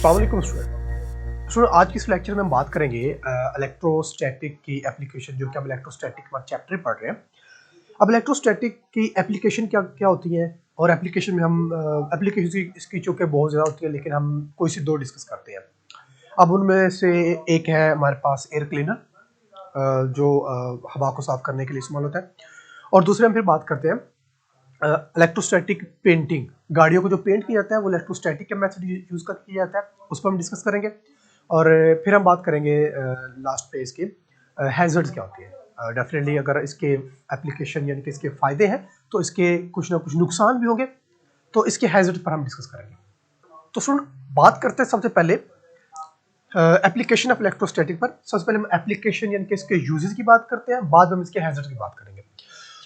अस्सलाम वालेकुम स्टूडेंट, आज की इस लेक्चर में हम बात करेंगे इलेक्ट्रोस्टैटिक की एप्लीकेशन, जो कि हम इलेक्ट्रोस्टैटिक हमारा चैप्टर पढ़ रहे हैं। अब इलेक्ट्रोस्टैटिक की एप्लीकेशन क्या क्या होती है, और एप्लीकेशन में हम एप्लीकेशन इसकी चूँकि बहुत ज़्यादा होती है, लेकिन हम कोई सी दो डिस्कस करते हैं। अब उनमें से एक है हमारे पास एयर क्लीनर, जो हवा को साफ करने के लिए इस्तेमाल होता है, और दूसरे हम फिर बात करते हैं इलेक्ट्रोस्टैटिक पेंटिंग। गाड़ियों को जो पेंट किया जाता है वो इलेक्ट्रोस्टैटिक का मेथड यूज कर किया जाता है, उस पर हम डिस्कस करेंगे। और फिर हम बात करेंगे लास्ट पे इसके हैजर्ड्स क्या होती है। डेफिनेटली अगर इसके एप्लीकेशन यानी कि इसके फ़ायदे हैं तो इसके कुछ ना कुछ नुकसान भी होंगे, तो इसके हैजर्ड पर हम डिस्कस करेंगे। तो सुन, बात करते हैं सबसे पहले एप्लीकेशन ऑफ इलेक्ट्रोस्टैटिक पर। सबसे पहले हम एप्लीकेशन यानी कि इसके यूजेस की बात करते हैं, बाद में हम इसके हैजर्ड की बात करेंगे।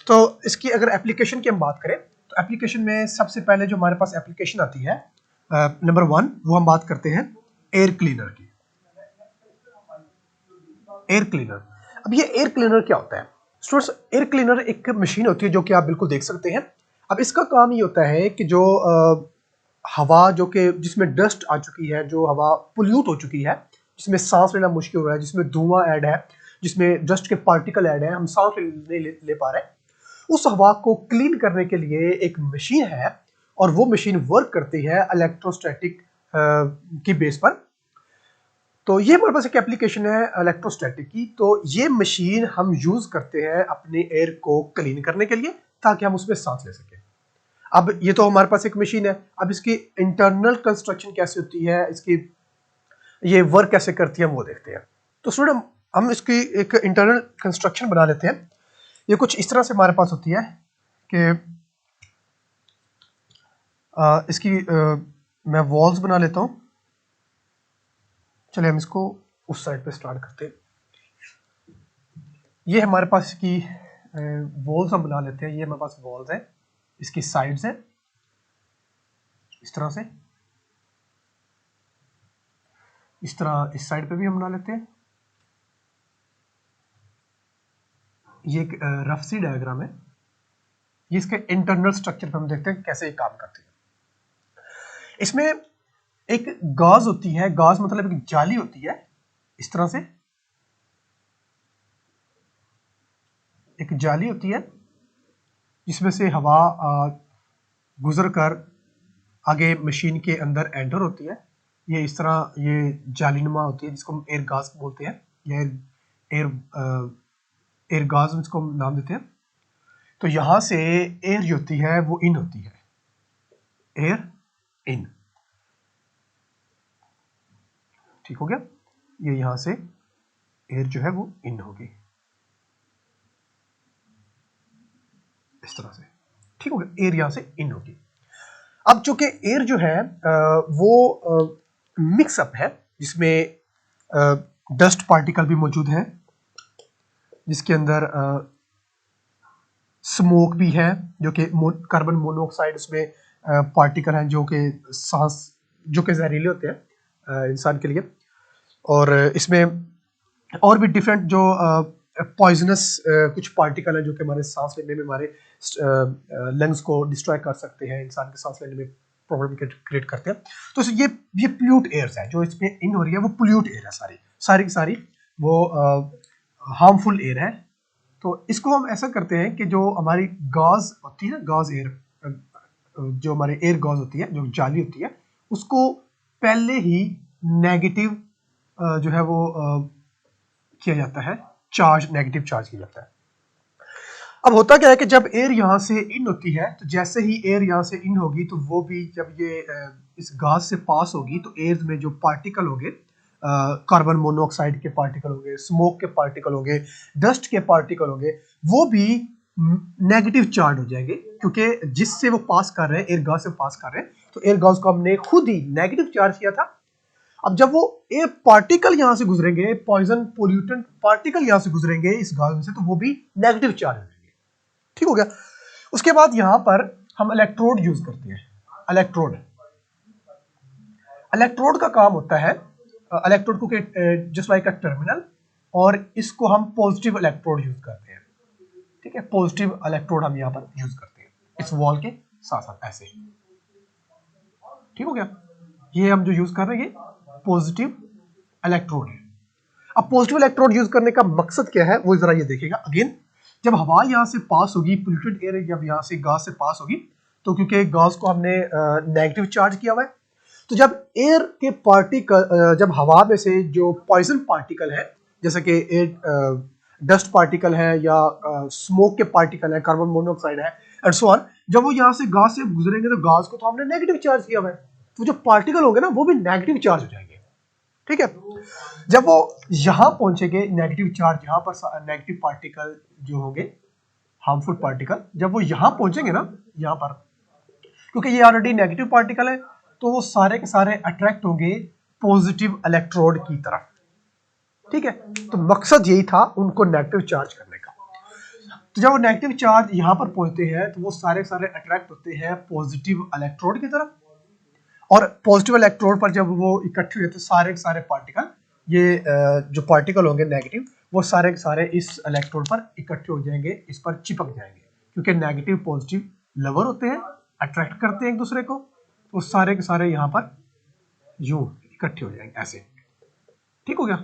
तो इसकी अगर एप्लीकेशन की हम बात करें तो एप्लीकेशन में सबसे पहले जो हमारे पास एप्लीकेशन आती है नंबर 1, वो हम बात करते हैं एयर क्लीनर की। एयर क्लीनर, अब ये एयर क्लीनर क्या होता है स्टूडेंट्स? एयर क्लीनर एक मशीन होती है जो कि आप बिल्कुल देख सकते हैं। अब इसका काम ये होता है कि जो हवा जो कि जिसमें डस्ट आ चुकी है, जो हवा पोल्यूट हो चुकी है, जिसमें सांस लेना मुश्किल हो रहा है, जिसमें धुआं ऐड है, जिसमें डस्ट के पार्टिकल ऐड है, हम सांस नहीं ले पा रहे, उस हवा को क्लीन करने के लिए एक मशीन है, और वो मशीन वर्क करती है इलेक्ट्रोस्टैटिक की बेस पर। तो ये हमारे पास एक एप्लीकेशन है इलेक्ट्रोस्टैटिक की। तो ये मशीन हम यूज करते हैं अपने एयर को क्लीन करने के लिए, ताकि हम उसमें सांस ले सकें। अब ये तो हमारे पास एक मशीन है, अब इसकी इंटरनल कंस्ट्रक्शन कैसे होती है, इसकी ये वर्क कैसे करती है, हम वो देखते हैं। तो स्टूडेंट, हम इसकी एक इंटरनल कंस्ट्रक्शन बना लेते हैं। ये कुछ इस तरह से हमारे पास होती है कि इसकी मैं वॉल्स बना लेता हूँ। चलिए हम इसको उस साइड पे स्टार्ट करते हैं। ये हमारे पास की वॉल्स हम बना लेते हैं। ये हमारे पास वॉल्स है, इसकी साइड्स है इस तरह से, इस तरह इस साइड पे भी हम बना लेते हैं। ये एक रफ सी डायग्राम है। ये इसके इंटरनल स्ट्रक्चर पे हम देखते हैं कैसे ये काम करती है। इसमें एक गाज होती है, गाज मतलब एक जाली होती है इस तरह से, एक जाली होती है जिसमें से हवा गुजर कर आगे मशीन के अंदर एंटर होती है। ये इस तरह ये जालीनुमा होती है, जिसको हम एयर गाज बोलते हैं, या एयर एयर गाज इसको हम नाम देते हैं। तो यहां से एयर जो होती है वो इन होती है, एयर इन, ठीक हो गया। ये यहां से एयर जो है वो इन होगी इस तरह से, ठीक हो गया। एयर यहां से इन होगी। अब चूंकि एयर जो है वो मिक्सअप है, जिसमें डस्ट पार्टिकल भी मौजूद है, जिसके अंदर स्मोक भी है, जो कि कार्बन मोनोऑक्साइड, उसमें पार्टिकल हैं जो कि सांस, जो कि जहरीले होते हैं इंसान के लिए। और इसमें और भी डिफरेंट जो पॉइजनस कुछ पार्टिकल हैं जो कि हमारे सांस लेने में, हमारे लंग्स को डिस्ट्रॉय कर सकते हैं, इंसान के सांस लेने में प्रॉब्लम क्रिएट करते हैं। तो ये पोल्यूट एयर्स है जो इसमें इन हो रही है, वो पोल्यूट एयर है, सारी की सारी वो हार्मफुल एयर है। तो इसको हम ऐसा करते हैं कि जो हमारी गाज होती है, गाज एयर, जो हमारे एयर गाज होती है, जो जाली होती है, उसको पहले ही नेगेटिव जो है वो किया जाता है, चार्ज, नेगेटिव चार्ज किया जाता है। अब होता क्या है कि जब एयर यहाँ से इन होती है, तो जैसे ही एयर यहाँ से इन होगी, तो वो भी जब ये इस गाज से पास होगी, तो एयर में जो पार्टिकल होंगे, कार्बन मोनोऑक्साइड के पार्टिकल होंगे, स्मोक के पार्टिकल होंगे, डस्ट के पार्टिकल होंगे, वो भी नेगेटिव चार्ज हो जाएंगे, क्योंकि जिससे वो पास कर रहे हैं, एयर गाज से पास कर रहे हैं, तो एयर गाज को हमने खुद ही नेगेटिव चार्ज किया था। अब जब वो एयर पार्टिकल यहां से गुजरेंगे, पॉइजन पोल्यूटेंट पार्टिकल यहां से गुजरेंगे इस गाज में से, तो वो भी नेगेटिव चार्ज हो जाएंगे, ठीक हो गया। उसके बाद यहां पर हम इलेक्ट्रोड यूज करते हैं। इलेक्ट्रोड, इलेक्ट्रोड का काम होता है, इलेक्ट्रोड को जस्ट लाइक अ टर्मिनल, और इसको हम पॉजिटिव इलेक्ट्रोड यूज करते हैं, ठीक है। पॉजिटिव इलेक्ट्रोड हम यहां पर यूज करते हैं इस वॉल के साथ साथ, ऐसे, ठीक हो गया। ये हम जो यूज कर रहे हैं ये पॉजिटिव इलेक्ट्रोड है। अब पॉजिटिव इलेक्ट्रोड यूज करने का मकसद क्या है वो जरा ये देखिएगा। अगेन जब हवा यहाँ से पास होगी, पोल्यूटेड एयर जब यहाँ से गैस से पास होगी, तो क्योंकि गैस को हमने नेगेटिव चार्ज किया हुआ है, तो जब एयर के पार्टिकल, जब हवा में से जो पॉइजन पार्टिकल है, जैसे कि एयर डस्ट पार्टिकल है या स्मोक के पार्टिकल है, कार्बन मोनोऑक्साइड है एंड सो ऑन, जब वो यहाँ से गैस से गुजरेंगे तो गैस को तो हमने नेगेटिव चार्ज किया हुआ है, तो जो पार्टिकल होंगे ना वो भी नेगेटिव चार्ज हो जाएंगे। ठीक है, जब वो यहां पहुंचेंगे नेगेटिव चार्ज, यहां पर नेगेटिव पार्टिकल जो होंगे, हार्मफुल पार्टिकल, जब वो यहां पहुंचेंगे ना, यहां पर, क्योंकि ये ऑलरेडी नेगेटिव पार्टिकल है, तो वो सारे के सारे अट्रैक्ट होंगे पॉजिटिव इलेक्ट्रोड की तरफ। ठीक है, तो मकसद यही था उनको नेगेटिव चार्ज करने का। तो जब वो नेगेटिव चार्ज यहां पर पहुंचते हैं तो वो सारे सारे अट्रैक्ट होते हैं पॉजिटिव इलेक्ट्रोड की तरफ, और पॉजिटिव इलेक्ट्रोड पर जब वो इकट्ठे होते हैं सारे के सारे पार्टिकल, ये जो पार्टिकल होंगे नेगेटिव, वो सारे के सारे इस इलेक्ट्रोड पर इकट्ठे हो जाएंगे, इस पर चिपक जाएंगे, क्योंकि नेगेटिव पॉजिटिव लवर होते हैं, अट्रैक्ट करते हैं एक दूसरे को, तो सारे के सारे यहाँ पर यूं इकट्ठे हो जाएंगे ऐसे। ठीक हो गया।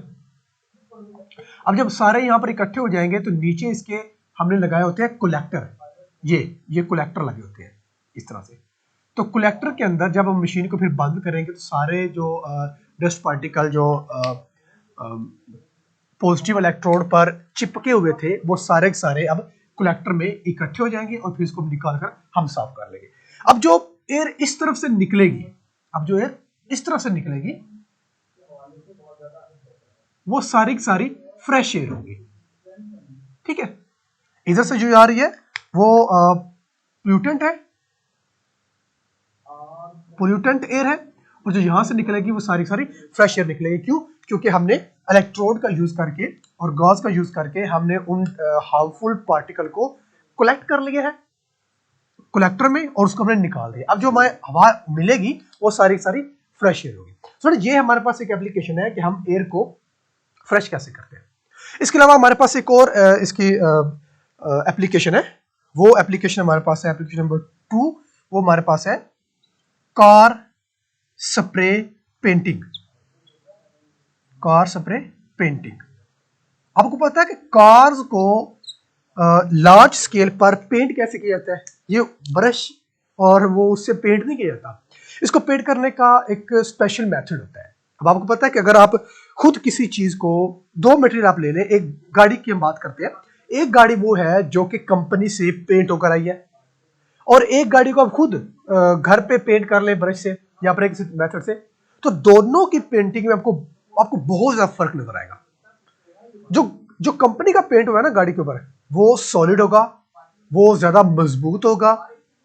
अब जब सारे यहाँ पर इकट्ठे हो जाएंगे तो नीचे इसके हमने लगाए होते हैं कलेक्टर, ये कलेक्टर लगे होते हैं इस तरह से। तो कलेक्टर के अंदर जब हम मशीन को फिर बंद करेंगे तो सारे जो डस्ट पार्टिकल जो पॉजिटिव इलेक्ट्रोड पर चिपके हुए थे वो सारे के सारे अब कलेक्टर में इकट्ठे हो जाएंगे और फिर इसको निकाल कर हम साफ कर लेंगे। अब जो एयर इस तरफ से निकलेगी, अब जो एयर इस तरफ से निकलेगी वो सारी की सारी फ्रेश एयर होगी। ठीक है, इधर से जो आ रही है वो पोल्यूटेंट है, पोल्यूटेंट एयर है, और जो यहां से निकलेगी वो सारी सारी फ्रेश एयर निकलेगी। क्यों? क्योंकि हमने इलेक्ट्रोड का यूज करके और गैस का यूज करके हमने उन हार्मफुल पार्टिकल को कलेक्ट कर लिया है कलेक्टर में और उसको हमने निकाल दिया। अब जो हमें हवा मिलेगी वो सारी सारी फ्रेश एयर होगी। सो ये हमारे पास एक एप्लीकेशन है कि हम एयर को फ्रेश कैसे करते हैं। इसके अलावा हमारे पास एक और इसकी एप्लीकेशन है। वो एप्लीकेशन हमारे पास है एप्लीकेशन नंबर 2, वो हमारे पास है car spray painting. Car spray painting, आपको पता है कि कार्स को लार्ज स्केल पर पेंट कैसे किया जाता है? ये ब्रश और वो उससे पेंट नहीं किया जाता, इसको पेंट करने का एक स्पेशल मेथड होता है। अब आपको पता है कि अगर आप खुद किसी चीज को, दो मटेरियल आप ले लें, एक गाड़ी की हम बात करते हैं, एक गाड़ी वो है जो कि कंपनी से पेंट होकर आई है, और एक गाड़ी को आप खुद घर पे पेंट कर ले ब्रश से या फिर किसी मेथड से, तो दोनों की पेंटिंग में आपको बहुत ज्यादा फर्क नजर आएगा। जो कंपनी का पेंट हुआ है ना गाड़ी के ऊपर, वो सॉलिड होगा, वो ज्यादा मजबूत होगा,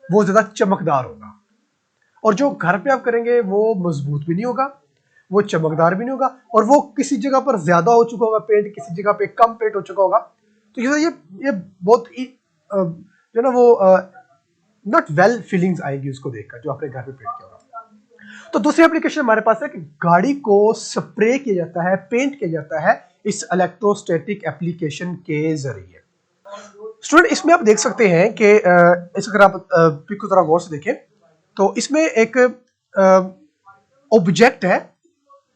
वो ज्यादा चमकदार होगा, और जो घर पे आप करेंगे वो मजबूत भी नहीं होगा, वो चमकदार भी नहीं होगा, और वो किसी जगह पर ज्यादा हो चुका होगा पेंट, किसी जगह पे कम पेंट हो चुका होगा। तो ये बहुत ही जो ना वो नॉट वेल फीलिंग्स आएगी उसको देखकर जो आपने घर पे पेंट किया होगा। तो दूसरी एप्लीकेशन हमारे पास है कि गाड़ी को स्प्रे किया जाता है, पेंट किया जाता है इस इलेक्ट्रोस्टैटिक एप्लीकेशन के जरिए। स्टूडेंट इसमें आप देख सकते हैं कि इस अगर आप पिक को जरा गौर से देखें तो इसमें एक ऑब्जेक्ट है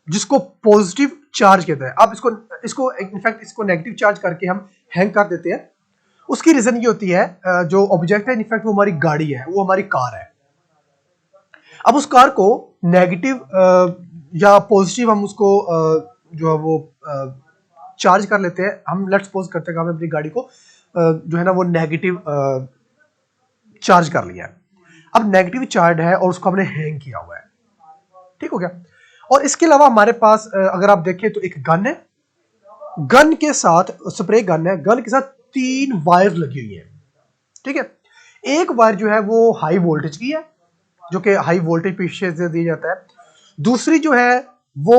जिसको पॉजिटिव चार्ज कहता है। अब इसको इनफैक्ट इसको नेगेटिव चार्ज करके हम हैंग कर देते हैं। उसकी रीजन ये होती है, जो ऑब्जेक्ट है इनफैक्ट वो हमारी गाड़ी है, वो हमारी कार है। अब उस कार को नेगेटिव या पॉजिटिव हम उसको जो है वो चार्ज कर लेते हैं। हम लेट्स सपोज करते हैं कि हमने अपनी गाड़ी को जो है ना वो नेगेटिव चार्ज कर लिया है। अब नेगेटिव चार्ज है और उसको हमने हैंग किया हुआ है। ठीक हो गया। और इसके अलावा हमारे पास अगर आप देखें तो एक गन है, गन के साथ स्प्रे गन है, गन के साथ 3 वायर लगी हुई है। ठीक है, एक वायर जो है वो हाई वोल्टेज की है, जो कि हाई वोल्टेज पीछे से दिया जाता है। दूसरी जो है वो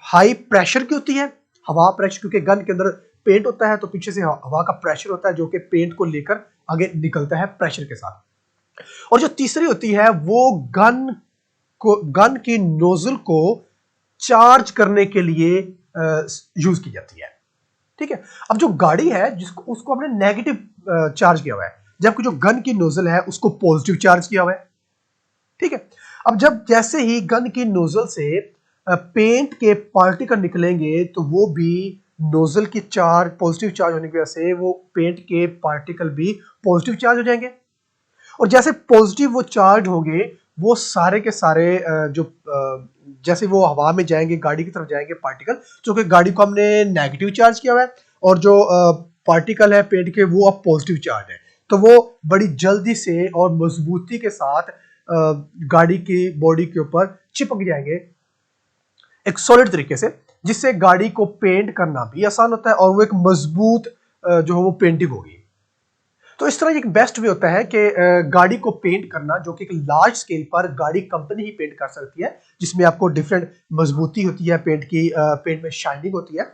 हाई प्रेशर की होती है, हवा प्रेशर, क्योंकि गन के अंदर पेंट होता है तो पीछे से हवा का प्रेशर होता है जो कि पेंट को लेकर आगे निकलता है प्रेशर के साथ। और जो तीसरी होती है वो गन की नोजल को चार्ज करने के लिए यूज की जाती है। ठीक है, अब जो गाड़ी है उसको हमने नेगेटिव चार्ज किया हुआ है, जबकि जो गन की नोजल है उसको पॉजिटिव चार्ज किया हुआ है। ठीक है, अब जब जैसे ही गन की नोजल से पेंट के पार्टिकल निकलेंगे तो वो भी नोजल की चार्ज पॉजिटिव चार्ज होने की वजह से वो पेंट के पार्टिकल भी पॉजिटिव चार्ज हो जाएंगे। और जैसे पॉजिटिव वो चार्ज होंगे वो सारे के सारे जैसे वो हवा में जाएंगे, गाड़ी की तरफ जाएंगे पार्टिकल, जो कि गाड़ी को हमने नेगेटिव चार्ज किया हुआ है, और जो पार्टिकल है पेंट के वो अब पॉजिटिव चार्ज है, तो वो बड़ी जल्दी से और मजबूती के साथ गाड़ी की बॉडी के ऊपर चिपक जाएंगे एक सॉलिड तरीके से, जिससे गाड़ी को पेंट करना भी आसान होता है और वो एक मजबूत जो है वो पेंटिंग होगी। तो इस तरह एक बेस्ट वे होता है कि गाड़ी को पेंट करना, जो कि एक लार्ज स्केल पर गाड़ी कंपनी ही पेंट कर सकती है, जिसमें आपको डिफरेंट मजबूती होती है पेंट की, पेंट में शाइनिंग होती है।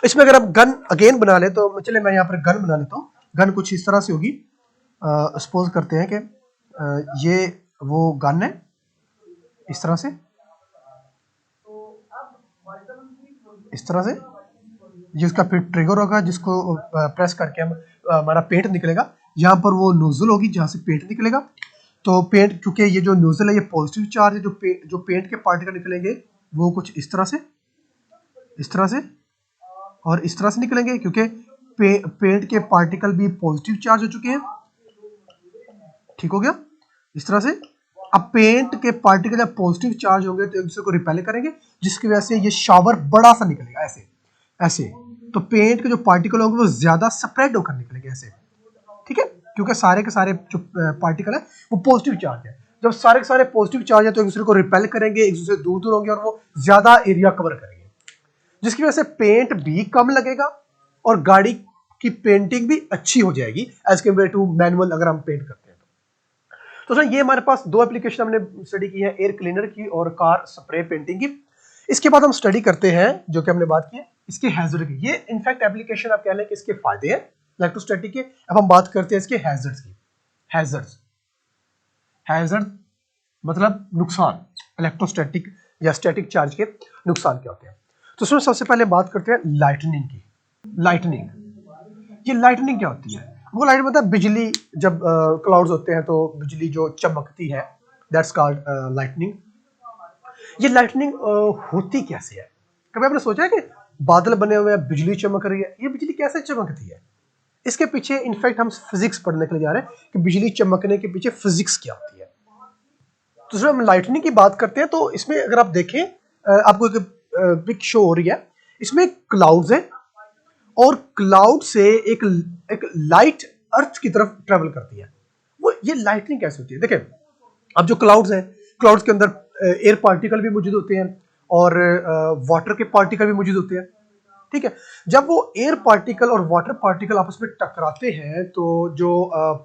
इसमें अगर आप गन अगेन बना ले तो चले मैं यहाँ पर गन बना लेता हूँ। गन कुछ इस तरह से होगी। सपोज करते हैं कि ये वो गन है इस तरह से, इस तरह से ये उसका फिर ट्रिगर होगा जिसको प्रेस करके हम हमारा पेंट निकलेगा। यहाँ पर वो नोजल होगी जहाँ से पेंट निकलेगा। तो पेंट, क्योंकि ये जो नोजल है ये पॉजिटिव चार्ज है, जो पेंट के पार्टिकल निकलेंगे वो कुछ इस तरह से, इस तरह से और इस तरह से निकलेंगे, क्योंकि पेंट के पार्टिकल भी पॉजिटिव चार्ज हो चुके हैं। ठीक हो गया इस तरह से। अब पेंट के पार्टिकल जब पॉजिटिव चार्ज होंगे तो एक दूसरे को रिपेल करेंगे, जिसकी वजह से ये शावर बड़ा सा निकलेगा ऐसे ऐसे। तो पेंट के जो पार्टिकल होंगे वो ज्यादा स्प्रेड होकर निकलेंगे ऐसे, ठीक है, क्योंकि सारे के सारे जो पार्टिकल है वो पॉजिटिव चार्ज है। जब सारे के सारे पॉजिटिव चार्ज है तो एक दूसरे को रिपेल करेंगे, एक दूसरे से दूर दूर होंगे और वो ज्यादा एरिया कवर करेंगे, जिसकी वजह से पेंट भी कम लगेगा और गाड़ी की पेंटिंग भी अच्छी हो जाएगी एज कम्पेयर टू मैनुअल अगर हम पेंट करते हैं तो सर ये हमारे पास दो एप्लीकेशन हमने स्टडी की है, एयर क्लीनर की और कार स्प्रे पेंटिंग की। इसके बाद हम स्टडी करते हैं जो कि हमने बात की है इसके हैजर्ड की। ये इनफैक्ट एप्लीकेशन आप कह लें कि इसके फायदे हैं इलेक्ट्रोस्टैटिक के। अब हम बात करते हैं इसके हैजर्ड्स की। हैजर्ड्स, हैजर्ड मतलब नुकसान, इलेक्ट्रोस्टैटिक या स्टैटिक चार्ज के नुकसान क्या होते हैं। तो उसमें सबसे पहले बात करते हैं लाइटनिंग की। लाइटनिंग, ये लाइटनिंग क्या होती है? वो लाइट मतलब बिजली, जब क्लाउड्स होते हैं तो बिजली जो चमकती है, दैट्स कॉल्ड लाइटनिंग। ये लाइटनिंग होती कैसे है? कभी आपने सोचा है कि बादल बने हुए हैं, बिजली चमक रही है, ये बिजली कैसे चमकती है? इसके पीछे इनफैक्ट हम फिजिक्स पढ़ने के लिए जा रहे हैं कि बिजली चमकने के पीछे फिजिक्स क्या होती है। तो जब हम लाइटनिंग की बात करते हैं तो इसमें अगर आप देखें, आपको एक पिक शो हो रही है, इसमें क्लाउड्स है और क्लाउड से एक लाइट अर्थ की तरफ ट्रेवल करती है। वो ये लाइटनिंग कैसे होती है? देखिए, अब जो क्लाउड्स हैं, क्लाउड्स के अंदर एयर पार्टिकल भी मौजूद होते हैं और वाटर के पार्टिकल भी मौजूद होते हैं, ठीक है। जब वो एयर पार्टिकल और वाटर पार्टिकल आपस में टकराते हैं तो जो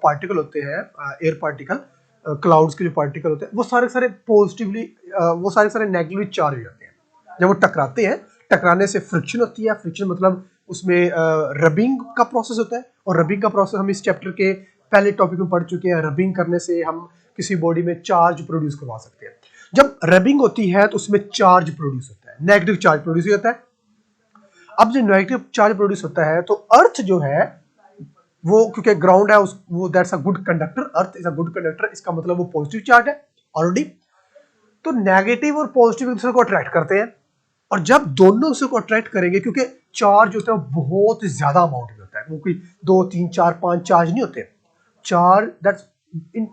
पार्टिकल होते हैं, एयर पार्टिकल, क्लाउड्स के जो पार्टिकल होते हैं वो सारे पॉजिटिवली, वो सारे नेगेटिवली चार्ज हो जाते हैं। जब वो टकराते हैं, टकराने से फ्रिक्शन होती है। फ्रिक्शन मतलब उसमें रबिंग का प्रोसेस होता है, और रबिंग का प्रोसेस हम इस चैप्टर के पहले टॉपिक में पढ़ चुके हैं। रबिंग करने से हम किसी बॉडी में चार्ज प्रोड्यूस करवा सकते हैं। जब रबिंग होती है तो उसमें चार्ज प्रोड्यूस होता है, नेगेटिव चार्ज प्रोड्यूस होता है। अब जो नेगेटिव चार्ज प्रोड्यूस होता है तो अर्थ जो है वो, क्योंकि ग्राउंड है वो that's a good conductor, earth is a good conductor, इसका मतलब वो पॉजिटिव चार्ज है ऑलरेडी। तो नेगेटिव और पॉजिटिव एक दूसरे को अट्रैक्ट करते हैं, और जब दोनों दूसरे को अट्रैक्ट करेंगे, क्योंकि चार्ज होता है बहुत ज्यादा अमाउंट में होता है, वो कोई 2 3 4 5 चार्ज नहीं होते, charge that's in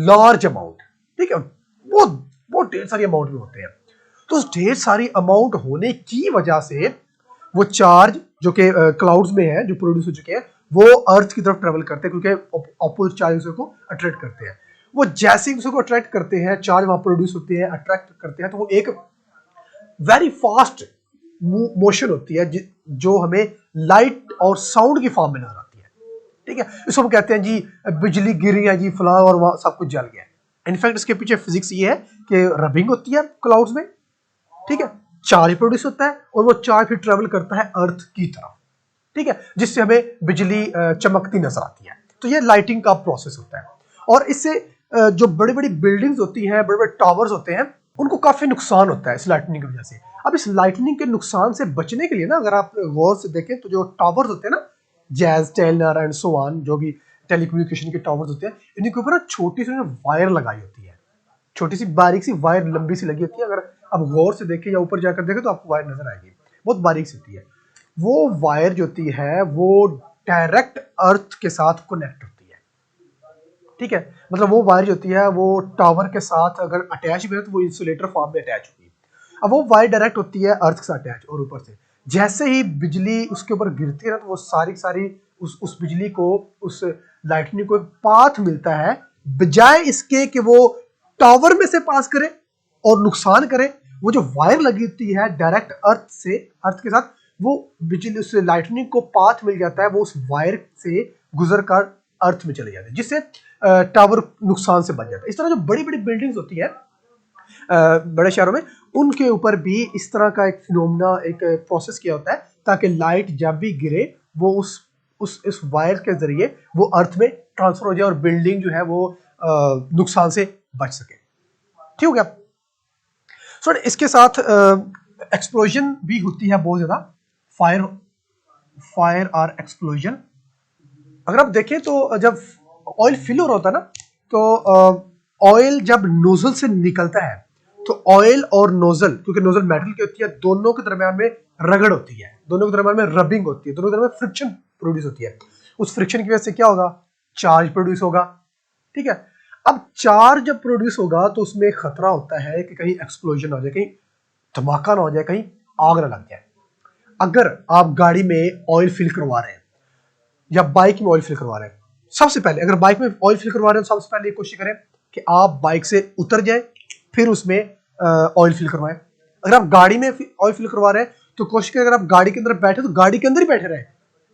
large amount, ठीक है, बहुत बहुत ढेर सारी अमाउंट में होते हैं। तो उस ढेर सारी अमाउंट होने की वजह से वो चार्ज जो कि क्लाउड्स में है, जो प्रोड्यूस हो चुके हैं, वो अर्थ की तरफ ट्रेवल करते हैं, क्योंकि अपोजिट चार्ज दूसरे को अट्रैक्ट करते हैं। वो जैसे ही दूसरे को अट्रैक्ट करते हैं, चार्ज वहां प्रोड्यूस होते हैं, अट्रैक्ट करते हैं, तो वो एक वेरी फास्ट मोशन होती है जो हमें लाइट और साउंड की फॉर्म में नजर आती है, ठीक है। इसको हम कहते हैं जी बिजली गिरी है जी फलां और वहां सब कुछ जल गया। इनफैक्ट इसके पीछे फिजिक्स ये है कि रबिंग होती है क्लाउड्स में, ठीक है, चार्ज प्रोड्यूस होता है और वो चार्ज फिर ट्रेवल करता है अर्थ की तरफ, ठीक है, जिससे हमें बिजली चमकती नजर आती है। तो ये लाइटिंग का प्रोसेस होता है। और इससे जो बड़ी बड़ी बिल्डिंग्स होती हैं, बड़े बड़े टावर्स होते हैं, उनको काफी नुकसान होता है इस लाइटनिंग की वजह से। अब इस लाइटनिंग के नुकसान से बचने के लिए ना, अगर आप गौर से देखें तो जो टावर्स होते हैं ना, जैज, टेलनर एंड सो ऑन, जो भी टेलीकम्युनिकेशन के टावर्स होते हैं, इनके ऊपर छोटी सी वायर लगाई होती है, छोटी सी बारीक सी वायर लंबी सी लगी होती है, अगर आप गौर से देखें या ऊपर जाकर देखें तो आपको वायर नजर आएगी, बहुत बारीक सी होती है। वो वायर जो होती है वो डायरेक्ट अर्थ के साथ कनेक्ट होती है, ठीक है। मतलब वो वायर जो होती है वो टावर के साथ अगर अटैच भी है तो वो इंसुलेटर फॉर्म में अटैच होगी। अब वो वायर डायरेक्ट होती है अर्थ के साथ अटैच, और ऊपर से जैसे ही बिजली उसके ऊपर गिरती है ना तो वो सारी की सारी उस बिजली को, उस लाइटनिंग को एक पाथ मिलता है, बजाय इसके कि वो टावर में से पास करे और नुकसान करे। वो जो वायर लगी होती है डायरेक्ट अर्थ से, अर्थ के साथ, वो बिजली उस लाइटनिंग को पाथ मिल जाता है, वो उस वायर से गुजर कर अर्थ में चले जाते हैं, जिससे टावर नुकसान से बच जाता है। इस तरह जो बड़ी बड़ी बिल्डिंग्स होती है बड़े शहरों में, उनके ऊपर भी इस तरह का एक फिनोमेना, एक प्रोसेस किया होता है ताकि लाइट जब भी गिरे वो उस वायर के जरिए वो अर्थ में ट्रांसफर हो जाए और बिल्डिंग जो है वो नुकसान से बच सके। ठीक हो गया। सो इसके साथ एक्सप्लोजन भी होती है बहुत ज्यादा, फायर और एक्सप्लोजन। अगर आप देखें तो जब ऑयल फिल हो रहा होता है ना, तो ऑयल जब नोजल से निकलता है तो ऑयल और नोजल, क्योंकि नोजल मेटल की होती है, दोनों के दरमियान में रगड़ होती है, दोनों के दरमियान में रबिंग होती है, दोनों के दरमियान फ्रिक्शन प्रोड्यूस होती है। उस फ्रिक्शन की वजह से क्या होगा, चार्ज प्रोड्यूस होगा, ठीक है। अब चार्ज जब प्रोड्यूस होगा तो उसमें खतरा होता है कि कहीं एक्सप्लोजन हो जाए, कहीं धमाका ना हो जाए, कहीं आग ना लग जाए। अगर आप गाड़ी में ऑयल फिल करवा रहे हैं या बाइक में ऑयल फिल करवा रहे हैं, सबसे पहले अगर बाइक में ऑयल फिल करवा रहे हैं तो सबसे पहले कोशिश करें कि आप बाइक से उतर जाए, फिर उसमें ऑयल फिल करवाएं। अगर आप गाड़ी में ऑयल फिल करवा रहे हैं तो कोशिश करें अगर आप गाड़ी के अंदर बैठे तो गाड़ी के अंदर ही बैठे रहे।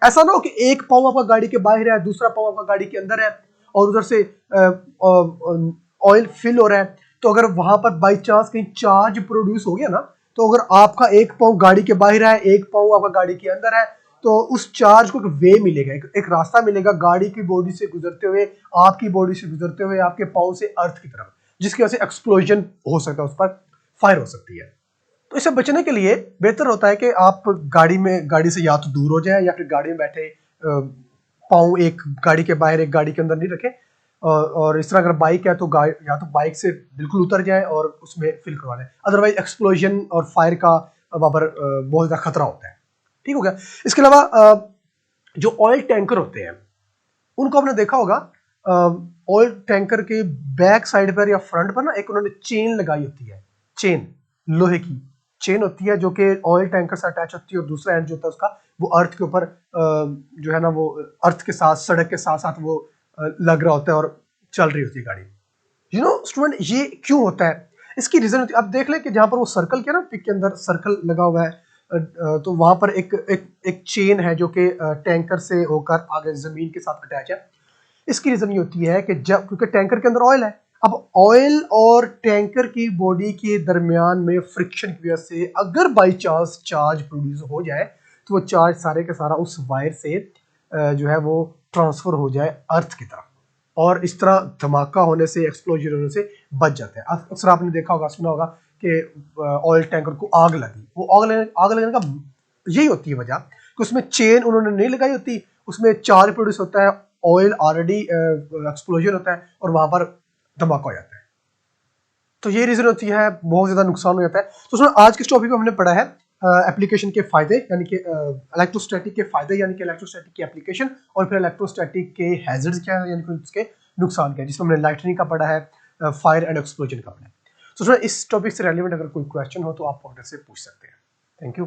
ऐसा ना हो कि एक पाँव आपका गाड़ी के बाहर है, दूसरा पाँव आपका गाड़ी के अंदर है और उधर से ऑयल फिल हो रहा है, तो अगर वहां पर बाई चांस कहीं चार्ज प्रोड्यूस हो गया ना, तो अगर आपका एक पाँव गाड़ी के बाहर है, एक पाँव आपका गाड़ी के अंदर है, तो उस चार्ज को एक वे मिलेगा, एक रास्ता मिलेगा गाड़ी की बॉडी से गुजरते हुए, आपकी बॉडी से गुजरते हुए, आपके पाँव से अर्थ की तरफ, जिसकी वजह से एक्सप्लोजन हो सकता है, उस पर फायर हो सकती है। तो इससे बचने के लिए बेहतर होता है कि आप गाड़ी से या तो दूर हो जाए या फिर गाड़ी में बैठे पाँव एक गाड़ी के बाहर एक गाड़ी के अंदर नहीं रखें, और इस तरह अगर बाइक है तो या तो बाइक से बिल्कुल उतर जाए और उसमें फिल करवा लें, अदरवाइज एक्सप्लोजन और फायर का वहां पर बहुत ज्यादा खतरा होता है। ठीक हो गया। इसके अलावा जो ऑयल टैंकर होते हैं उनको आपने देखा होगा, ऑयल टैंकर के बैक साइड पर या फ्रंट पर ना एक उन्होंने चेन लगाई होती है, चेन, लोहे की चेन होती है जो कि ऑयल टैंकर से अटैच होती है, और दूसरा एंड जो होता है उसका वो अर्थ के ऊपर जो है ना वो अर्थ के साथ, सड़क के साथ साथ वो लग रहा होता है और चल रही होती है गाड़ी। यू नो स्टूडेंट, ये क्यों होता है, इसकी रीजन होती है, आप देख लें कि जहां पर वो सर्कल किया ना, पिक के अंदर सर्कल लगा हुआ है, तो वहां पर एक चेन है जो कि टैंकर से होकर आगे जमीन के साथ अटैच है। इसकी रीजन ये होती है कि जब, क्योंकि टैंकर के अंदर ऑयल है, अब ऑयल और टैंकर की बॉडी के दरमियान में फ्रिक्शन की वजह से अगर बाई चांस चार्ज प्रोड्यूस हो जाए तो वो चार्ज सारे का सारा उस वायर से जो है वो ट्रांसफर हो जाए अर्थ की तरफ, और इस तरह धमाका होने से, एक्सप्लोजन होने से बच जाते हैं। अक्सर आपने देखा होगा, सुना होगा कि ऑयल टैंकर को आग लगी, वो आग लगने का यही होती है वजह कि उसमें चेन उन्होंने नहीं लगाई होती, उसमें चार्ज प्रोड्यूस होता है, ऑयल ऑलरेडी एक्सप्लोजन होता है और वहां पर धमाका हो जाता है। तो ये रीजन होती है, बहुत ज्यादा नुकसान हो जाता है। तो उसमें आज के टॉपिक में हमने पढ़ा है एप्लीकेशन के फायदे, यानी कि इलेक्ट्रोस्टैटिक के फायदे, यानी कि इलेक्ट्रोस्टैटिक की एप्लीकेशन, और फिर इलेक्ट्रोस्टैटिक के हैजर्ड्स क्या है, यानी कि उसके नुकसान क्या है, जिसमें हमने लाइटनिंग का पढ़ा है, फायर एंड एक्सप्लोजन का पढ़ा है। तो इस टॉपिक से रेलिवेंट अगर कोई क्वेश्चन हो तो आप ऑर्डर से पूछ सकते हैं। Thank you.